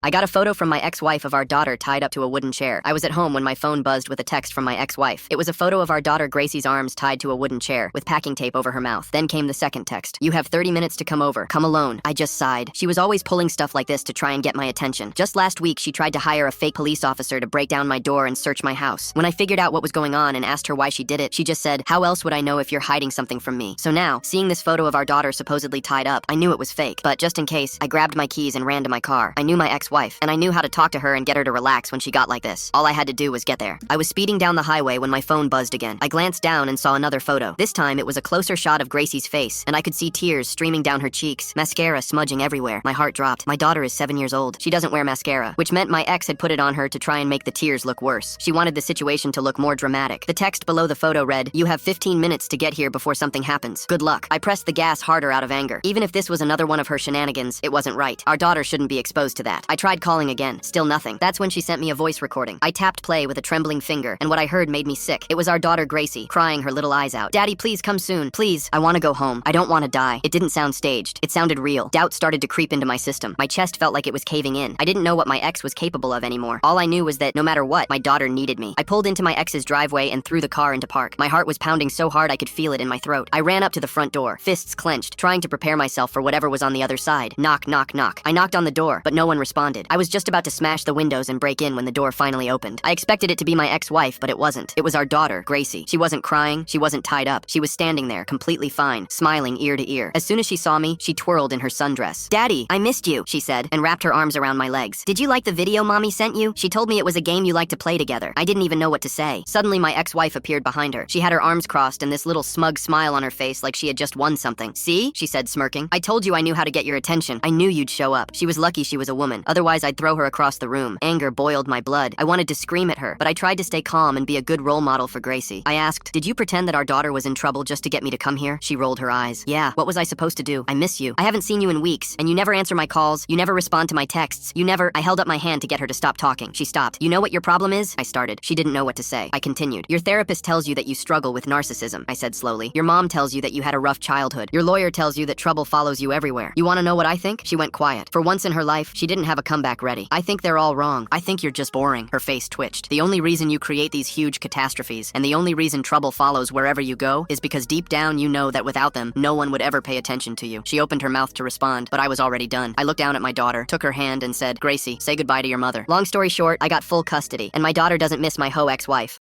I got a photo from my ex-wife of our daughter tied up to a wooden chair. I was at home when my phone buzzed with a text from my ex-wife. It was a photo of our daughter Gracie's arms tied to a wooden chair with packing tape over her mouth. Then came the second text. You have 30 minutes to come over. Come alone. I just sighed. She was always pulling stuff like this to try and get my attention. Just last week, she tried to hire a fake police officer to break down my door and search my house. When I figured out what was going on and asked her why she did it, she just said, "How else would I know if you're hiding something from me?" So now, seeing this photo of our daughter supposedly tied up, I knew it was fake. But just in case, I grabbed my keys and ran to my car. I knew my ex-wife, and I knew how to talk to her and get her to relax when she got like this. All I had to do was get there. I was speeding down the highway when my phone buzzed again. I glanced down and saw another photo. This time, it was a closer shot of Gracie's face, and I could see tears streaming down her cheeks, mascara smudging everywhere. My heart dropped. My daughter is 7 years old. She doesn't wear mascara, which meant my ex had put it on her to try and make the tears look worse. She wanted the situation to look more dramatic. The text below the photo read, "You have 15 minutes to get here before something happens. Good luck." I pressed the gas harder out of anger. Even if this was another one of her shenanigans, it wasn't right. Our daughter shouldn't be exposed to that. I tried calling again. Still nothing. That's when she sent me a voice recording. I tapped play with a trembling finger, and what I heard made me sick. It was our daughter Gracie, crying her little eyes out. "Daddy, please come soon. Please. I want to go home. I don't want to die." It didn't sound staged. It sounded real. Doubt started to creep into my system. My chest felt like it was caving in. I didn't know what my ex was capable of anymore. All I knew was that no matter what, my daughter needed me. I pulled into my ex's driveway and threw the car into park. My heart was pounding so hard I could feel it in my throat. I ran up to the front door, fists clenched, trying to prepare myself for whatever was on the other side. Knock, knock, knock. I knocked on the door, but no one responded. I was just about to smash the windows and break in when the door finally opened. I expected it to be my ex-wife, but it wasn't. It was our daughter, Gracie. She wasn't crying. She wasn't tied up. She was standing there, completely fine, smiling ear to ear. As soon as she saw me, she twirled in her sundress. "Daddy, I missed you," she said, and wrapped her arms around my legs. "Did you like the video Mommy sent you? She told me it was a game you like to play together." I didn't even know what to say. Suddenly, my ex-wife appeared behind her. She had her arms crossed and this little smug smile on her face like she had just won something. "See?" she said, smirking. "I told you I knew how to get your attention. I knew you'd show up." She was lucky she was a woman. Otherwise, I'd throw her across the room. Anger boiled my blood. I wanted to scream at her, but I tried to stay calm and be a good role model for Gracie. I asked, "Did you pretend that our daughter was in trouble just to get me to come here?" She rolled her eyes. "Yeah, what was I supposed to do? I miss you. I haven't seen you in weeks, and you never answer my calls. You never respond to my texts. You never—" I held up my hand to get her to stop talking. She stopped. "You know what your problem is?" I started. She didn't know what to say. I continued. "Your therapist tells you that you struggle with narcissism," I said slowly. "Your mom tells you that you had a rough childhood. Your lawyer tells you that trouble follows you everywhere. You want to know what I think?" She went quiet. For once in her life, she didn't have a comeback ready. "I think they're all wrong. I think you're just boring." Her face twitched. "The only reason you create these huge catastrophes, and the only reason trouble follows wherever you go, is because deep down you know that without them, no one would ever pay attention to you." She opened her mouth to respond, but I was already done. I looked down at my daughter, took her hand, and said, "Gracie, say goodbye to your mother." Long story short, I got full custody, and my daughter doesn't miss my hoe ex-wife.